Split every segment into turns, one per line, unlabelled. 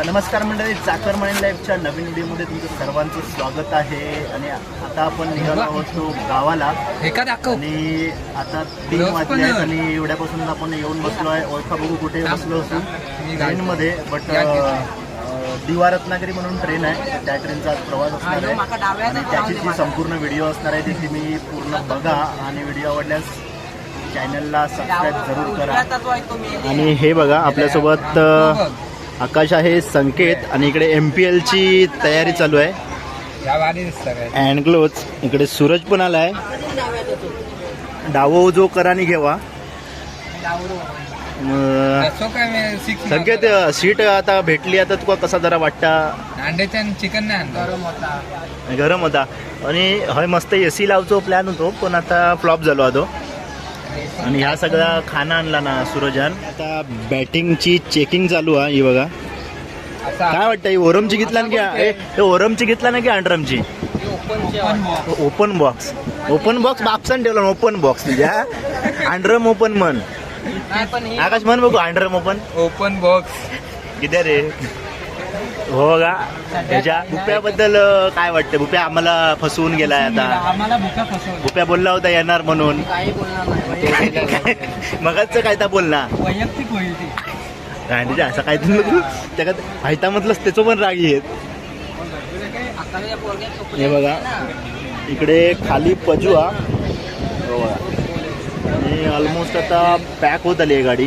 नमस्कार मंडळी, चाकर मराठी लाईव्हच्या नवीन व्हिडिओमध्ये तुमचं सर्वांचं स्वागत आहे. आणि आता आपण निघालो आहोत गावाला आणि आता 3 वाजले आहेत आणि एवढ्यापासून आपण येऊन बसलो आहे. ओळखा बघू कुठे बसलो असू ट्रेनमध्ये, बट दिवा रत्नागिरी म्हणून ट्रेन आहे, त्या ट्रेनचा प्रवास असणार आहे आणि त्याची जी संपूर्ण व्हिडिओ असणार आहे ती तुम्ही पूर्ण बघा आणि व्हिडिओ आवडल्यास चॅनलला सबस्क्राईब जरूर करा. आणि हे बघा आपल्यासोबत आकाश आहे, संकेत आणि इकडे MPLची तयारी चालू आहे. अँड इकडे सूरज पण आलाय. डावो जो करानी घेवा. संकेत सीट आता भेटली, आता तुका कसा जरा वाटता?
अंड्याच्या चिकन नाही
गरम होता आणि हय मस्त AC लावचो प्लॅन होतो, पण आता फ्लॉप झालो होतो. आणि ह्या सगळा खाना आणला ना सूरजान. आता बॅटिंगची चेकिंग चालू आहे. ही बघा काय वाटतं, ही ओरमची घेतला ना ओरमची घेतला ना की अंडरमची? ओपन बॉक्स बापसान ठेवला. ओपन बॉक्स तुझ्या अंडरम ओपन म्हण. आकाश म्हण बघू अंडरम
ओपन बॉक्स
किती रे? हो बघा, त्याच्या भुप्याबद्दल काय वाटतं? भुप्या आम्हाला फसवून गेलाय. आता भुप्या बोलला होता येणार म्हणून, मगच काय तर बोल ना
वैयक्तिक होईल
ती असं काय त्याच्यात फायतामधलंच त्याचं पण राग येत. हे बघा इकडे खाली पजुआ आणि ऑलमोस्ट आता पॅक होत आली आहे गाडी.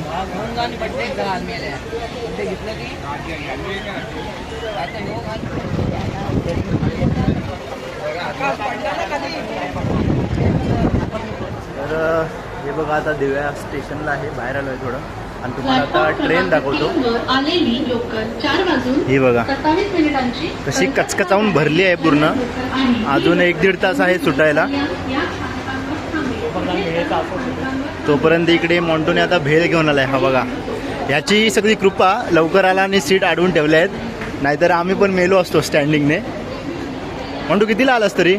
तर हे बघा आता दिव्या स्टेशनला आहे, बाहेर आलोय थोडं आणि तुम्हाला आता ट्रेन दाखवतो. ही बघा कशी कचकचावून भरली आहे पूर्ण. अजून 1-1.5 तास आहे सुटायला. तोपर्यंत इकडे मॉन्टूने आता भेळ घेऊन आलाय. हा बघा, याची सगळी कृपा लवकर आला आणि सीट अडवून ठेवल्या आहेत, नाहीतर आम्ही पण मेलो असतो स्टँडिंगने. मॉन्टू कितीला आलास तरी?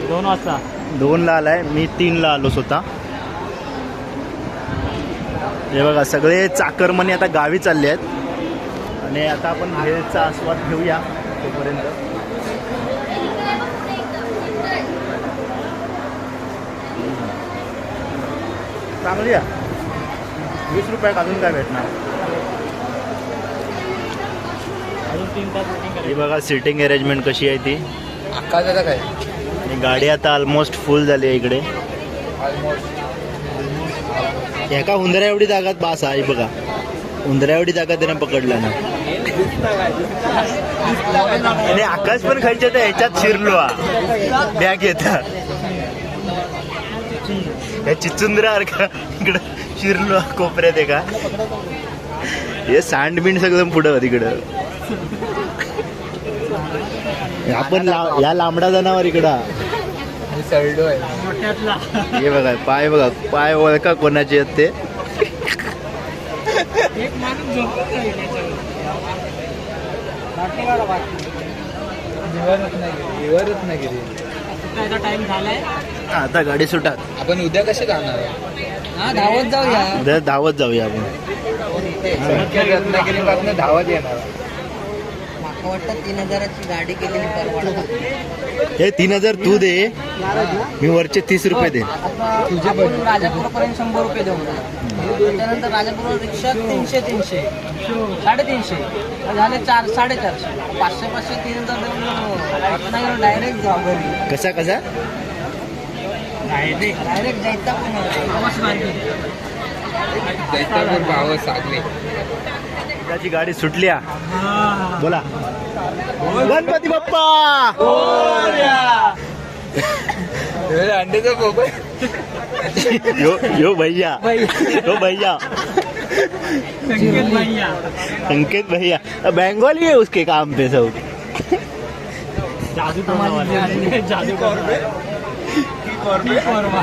2 वाजता.
2ला आलाय, मी 3ला आलो स्वतः. हे बघा सगळे चाकरमणी आता गावी चालले आहेत आणि आता आपण भेळचा आस्वाद घेऊया. तोपर्यंत चांगली आहे. 20 रुपयात अजून काय भेटणार?
अजून 3 तास.
ही बघा सिटिंग अरेंजमेंट कशी आहे ती.
आकाशाचा काय
आणि गाडी आता ऑलमोस्ट फुल झाली आहे इकडे. एका उंदऱ्या एवढी जागात बास आहे. बघा उंदऱ्या एवढी जागा त्यानं पकडला ना. आणि आकाश पण खायच्या तर ह्याच्यात शिरलो बॅग येतात या चिचुंद्रासारखा इकडं शिरलो कोपऱ्यात. आहे का हे सांडबिंड सगळं पुढं तिकडं. आपण या लांबडा जनावर इकडं. हे बघा पाय, बघा पाय ओळखा कोणाचे आहेत ते. आता गाडी सुटात.
आपण उद्या कसे जाणार?
धावत जाऊया आपण.
रत्नागिरीपासून धावत येणार.
वाटतं 3000ची गाडी केलेली परवडत.
हे 3000 तू दे, मी वरचे 30 रुपये दे.
आपण राजापूरपर्यंत 100 रुपये देऊ. त्यानंतर राजापूर रिक्षा 300 350 झाले 400-450 500 3000 देऊन डायरेक्ट जाऊ घरी.
कसा
डायरेक्ट जायचा
जैतापूर भाव सागले.
त्याची गाडी सुटल्या. बोला गणपती बाप्पा.
अंड्याचा पोपट.
यो भैया संकेत भैया बंगाली है, उसके काम पे सब
जादू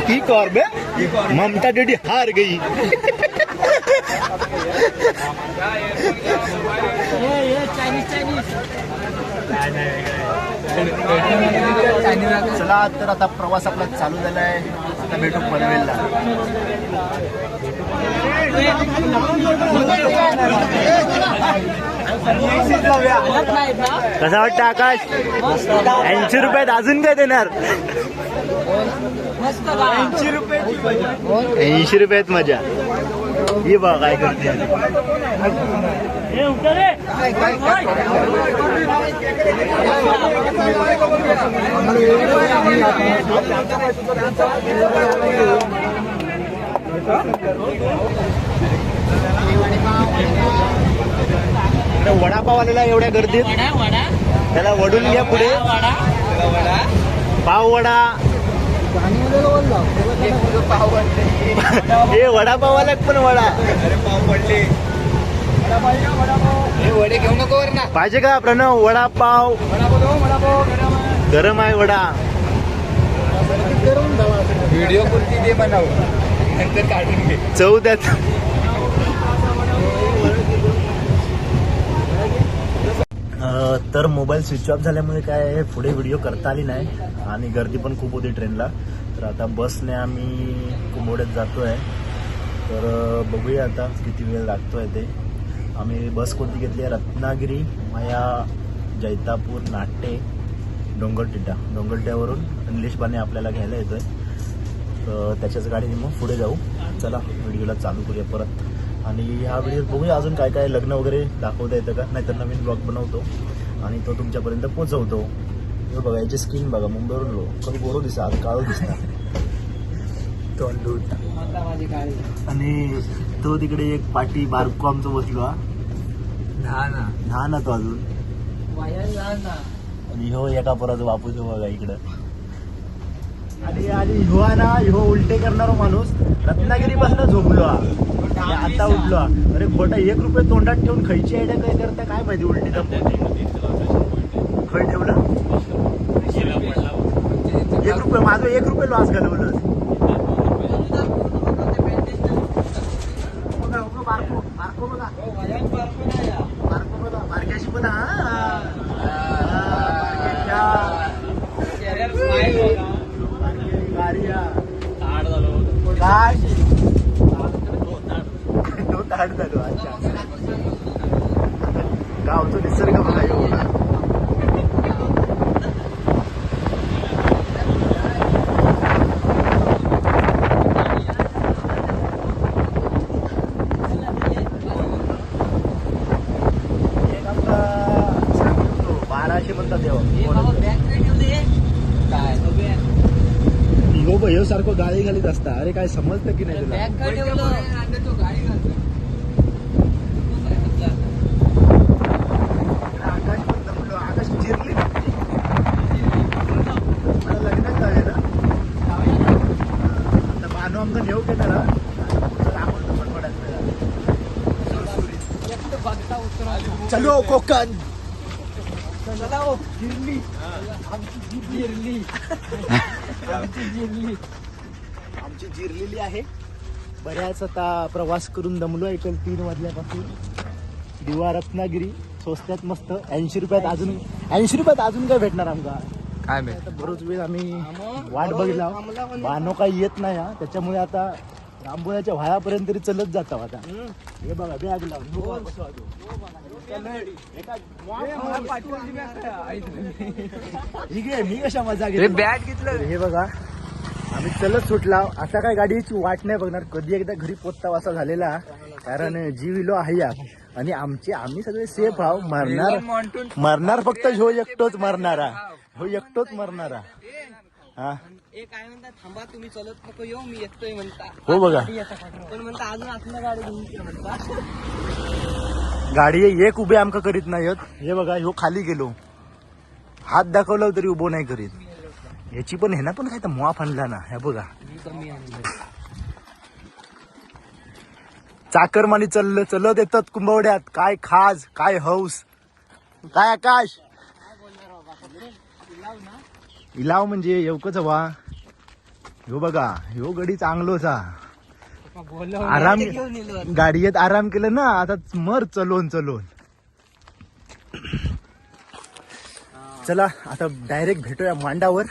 की कॉर्बे ममता डेडी हार गई. चला तर आता प्रवास आपला चालू झाला आहे. आता भेटू पनवेलला. कसा वाटतं आकाश? 80 रुपयात अजून काय देणार? 80 रुपयात मजा. ही बघ काय करते. वडापाववाल्याला एवढ्या गर्दीत त्याला वडून घ्या पुढे. पाव वडा. हे वडापाववाला पण वडा.
वडे घेऊ नको वर ना.
पाहिजे का प्रणव? वडापाव गरम आहे वडा.
व्हिडिओ पुरती दे बनाव नंतर काढून घे.
चव त्यात. तर मोबाईल स्विच ऑफ झाल्यामुळे काय पुढे व्हिडिओ करता आली नाही आणि गर्दी पण खूप होती ट्रेनला. तर आता बसने आम्ही कुंभोड्यात जातो आहे. तर बघूया आता किती वेळ लागतो आहे ते. आम्ही बस कोणती घेतली आहे? रत्नागिरी माया जैतापूर नाट्ये डोंगरट्यावरून निलेश बाने आपल्याला घ्यायला येतो आहे. तर त्याच्याच गाडीने मग पुढे जाऊ. चला व्हिडिओला चालू करूया परत. आणि ह्या व्हिडिओत बघूया अजून काय काय लग्न वगैरे दाखवता येतं का, नाहीतर नवीन ब्लॉग बनवतो आणि तो तुमच्यापर्यंत पोहोचवतो. हे बघा याची स्किन बघा. मुंबईवरून लो कधी गोरो दिसा आज काळो दिसणार तोंडूट. आणि तो तिकडे एक पाटी बारको आमचं बसलो ना तो अजून. आणि ह्यो एका परत वापस बघा इकडं. आणि ह्यो उलटे करणारा माणूस रत्नागिरी पासून झोपलो आता उठलो. अरे खोटा 1 रुपये तोंडात ठेवून खायची आयडिया काय करता काय माहिती. उलटी खय ठेवलं 1 रुपये. माझं 1 रुपये लॉस घालवलं. बारको बघा बारक्याशी पण काय तो ताट झालो. अच्छा गावचं निसर्ग बघा एवढा. सांगतो 1200 म्हणतात तेव्हा. ह्यो सारखं गाळी घालीत असता. अरे काय समजतं की नाही तुला? आकाश पण जमलो. आकाश चिरली मला लग्नात जाऊया ना. आता बानो आमचं नेऊ के ना पण पडायचं. चलो कोकण. आमची जिरलेली आहे. बऱ्याच आता प्रवास करून दमलो आहे. 3 वाजल्यापासून. दिवा रत्नागिरी स्वस्त्यात मस्त 80 रुपयात. अजून काय भेटणार आमका
काय
आता? बरोच वेळ आम्ही वाट बघितला. बानो काही येत नाही हा. त्याच्यामुळे आता रांबोळ्याच्या व्हायापर्यंत तरी चलत जातो आता. हे बघा बॅग लावून मी कशा मजा घेतली.
बॅग घेतलं.
हे बघा आम्ही चलत सुटला. आता काय गाडीची वाट नाही बघणार. कधी एकदा घरी पोचता असा झालेला. कारण जीव इलो आहे या. आणि आम्ही सगळे सेफ आहो. मरणार फक्त ह्यो एकटोच मरणारा. हा
काय म्हणता थांबा तुम्ही चलत नको येऊ मी येतोय म्हणता.
हो बघा
पण म्हणता अजून आपल्या गाडी घेऊन म्हणता.
गाडी एक उभे आमका करीत नाही. हे बघा ह्यो खाली गेलो. हात दाखवला तरी उभो नाही करीत. याची पण हे ना पण काय तर मुआफ आणला ना. हे बघा चाकरमानी चलत येतात कुंभवड्यात. काय खाज काय हौस काय आकाश. इलाव म्हणजे येवकच हवा. ह्यो बघा ह्यो गडी चांगलोचा. आराम गाडीत आराम केलं ना. आता मर चलोन. चला आता डायरेक्ट भेटूया मांडावर.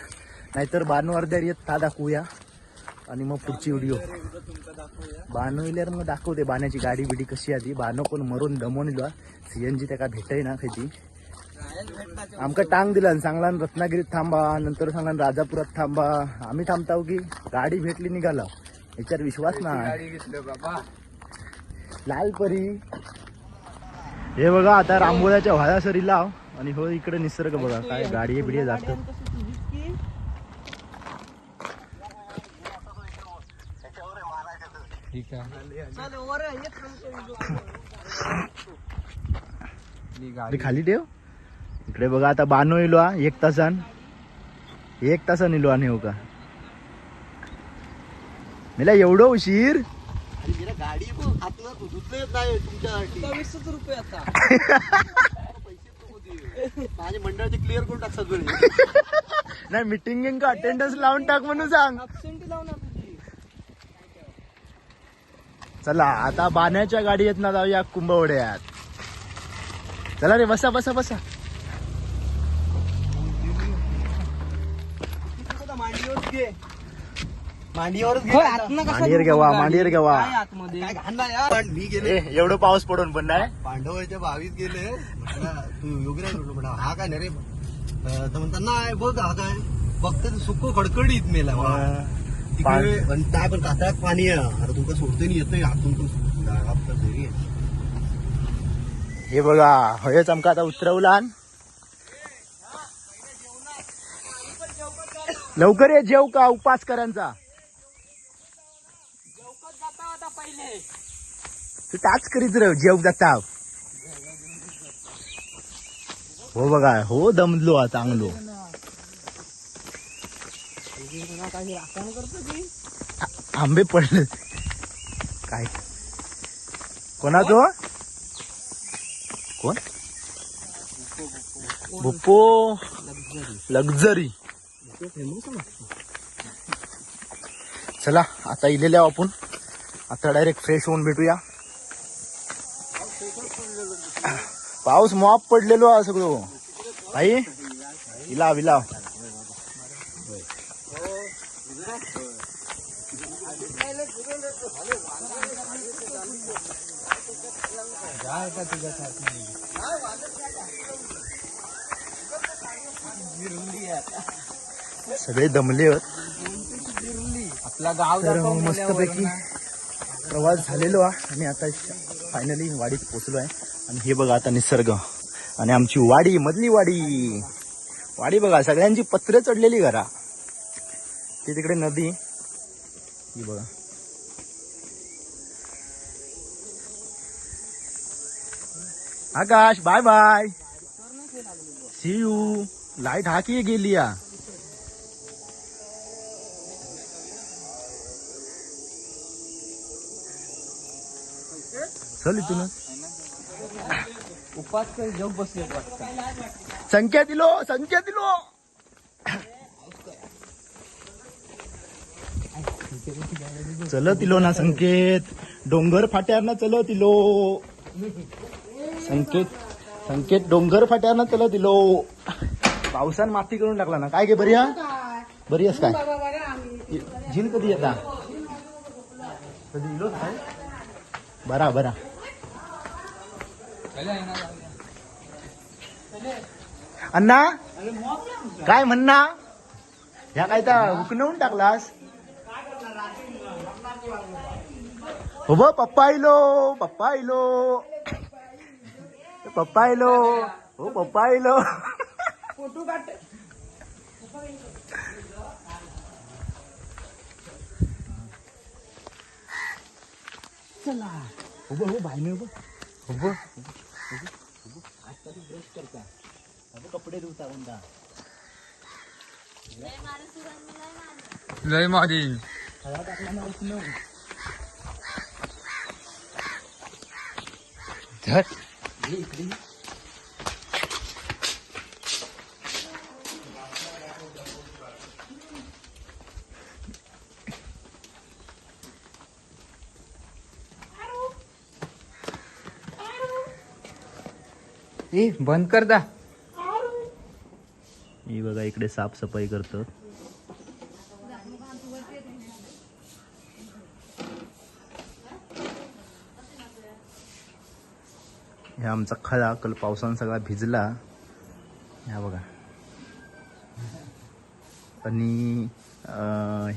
नाहीतर बानवारदार येत ता दाखवूया. आणि मग पुढची व्हिडिओ बानो इल्यार मग दाखवते बाण्याची गाडी बिडी कशी आधी बानो पण मरून दमून इलो CNG त्या काय भेटाय ना खायची आमका टांग दिला सांगला रत्नागिरीत थांबा नंतर सांगला राजापुरात थांबा आम्ही थांबताव की गाडी भेटली निघाला याच्यावर विश्वास नाही लालपरी हे बघा आता रांगोळ्याच्या व्हाया सरी लाव आणि हो इकडे निसर्ग बघा काय गाडी बिडी जात
ठीक आहे
अरे खाली ठेव इकडे बघा आता बानो इलो 1 तासान इलो आणि हो का मला एवढं उशीर
गाडी नाही तुमच्यासाठी रुपये आता माझ्या मंडळाचे क्लिअर करून टाक सगळे
नाही मीटिंग का अटेंडन्स लावून टाक म्हणून सांग
ऍबसेंट लावणार तुझी
चला आता बाण्याच्या गाडी येत ना जाऊया कुंभवड्यात चला रे बसा बसा बसा
मांडीवरच घे मांडीवरच घे
मांडीवर घ्यावा मांडीवर घ्यावा
आतमध्ये काय घाण नाही यार. मी गेले
एवढं पाऊस पडून पण नाही
पांडवाच्या बावीत गेले म्हटलं, तू योगराज म्हणलं हा काय नाही रे तर म्हणतात नाही बघ हा काय बघते सुको खडखडीत मेला तिकडे पण काय पण कातळात पाणी आहे अरे तुमका सोडते नाही येत नाही हातून तू घरी
हे बघा हयच आमका आता उतरवला लवकर ये जेव का उपास करांचा तू टाच करीत राह जेव जाता हो बघा हो दमलो चांगलो आंबे पडले काय कोणाचो कोण बुप्पो लक्झरी चला आता इलेल्या आपण आता डायरेक्ट फ्रेश होऊन भेटूया पाऊस मॉप पडलेलो आहे सगळं आई इलाव इलाव सगळे दमले होत
आपला गाव
तर मस्तपैकी प्रवास झालेलो आहे आणि आता फायनली वाडीत पोचलो आहे आणि हे बघा आता निसर्ग आणि आमची वाडी मधली वाडी वाडी बघा सगळ्यांची पत्रे चढलेली घरा ती तिकडे नदी ही बघा आकाश bye bye see you light हाकी गेली या चल इथून
उपास कर जग बसले
संख्या दिलो चलत इलो ना संकेत डोंगर फाट्यावर चलत इलो संकेत डोंगर फाट्यावर चलत इलो पावसान माती करून टाकला ना काय गे बरी बरी आहेस काय झील कधी येता कधी इलो काय बरा बरा अण्णा काय म्हणणा ह्या काय तर हुकणवून टाकलास हो ब पप्पा आईलो हो पप्पा आईलो फोटो काढ चला हो बाय हो ब्रश करता कपडे धुता म्हणता
लय माझी
हवा टाकला ना उचलून इकडे
ए बंद कर दा
ही बघा इकडे साफसफाई करतात हा आमचा खळा कल पावसानं सगळा भिजला. ह्या बघा. आणि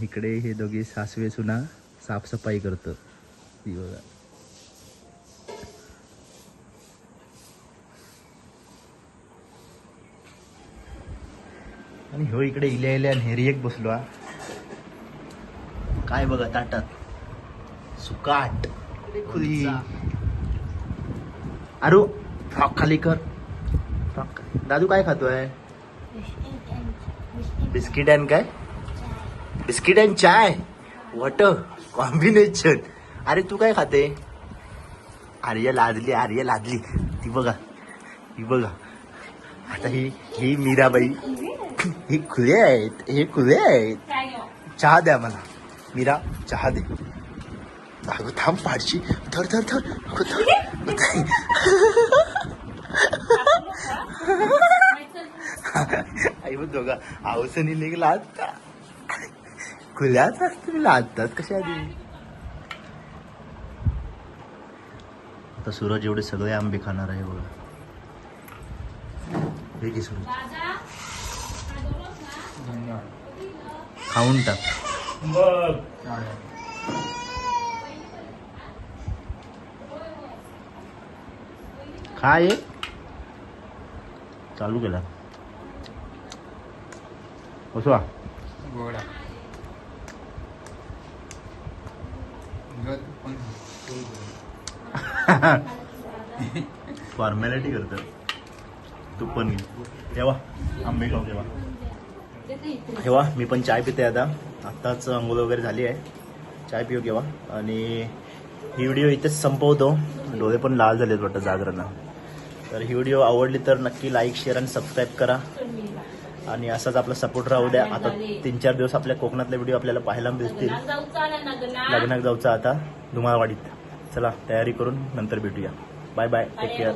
इकडे हे दोघे सासवे सुना साफसफाई करतात. ती बघा. आणि हो इकडे इल्या इल्या नेहरी एक बसलो हा. काय बघा ताटात सुकाट खुली. अरू फ्रॉक खाली कर. फ्रॉक. दादू काय खातोय? बिस्किट अँड काय? Biscuit and chai. What combination. अरे तू काय खाते? आर्य लादली ती बघा. ही बघा. आता ही मीराबाई. हे खुले आहेत. चहा द्या मला. मीरा चहा दे. अगं थांब पाडशी. थर आई बघ दोघा आवसनी लेग लादता. खुल्याच असते लादतात कशा आधी. आता सूरज एवढे सगळे आंबे खाणार आहे बघा. हे घे सूरज. खाऊन टाक. काय चालू केला बसवा.
गोडा
फॉर्मॅलिटी करतो. तू पण घे. तेव्हा आंबे खाऊ तेव्हा. तेव्हा मी पण चाय पिते आता. आत्ताच अंघोळ वगैरे झाली आहे. चाय पिऊ केव्हा. आणि ही व्हिडिओ इथेच संपवतो. डोळे पण लाल झालेत वाटतं जागरणं. तर ही व्हिडिओ आवडली तर नक्की लाईक शेअर आणि सबस्क्राईब करा. आणि असाच आपला सपोर्ट राहू द्या. आता 3-4 दिवस आपल्या कोकणातले व्हिडिओ आपल्याला पाहायला मिळतील. लग्नात जाऊचं आता धुमाळवाडीत. चला तयारी करून नंतर भेटूया. Bye bye. Take care.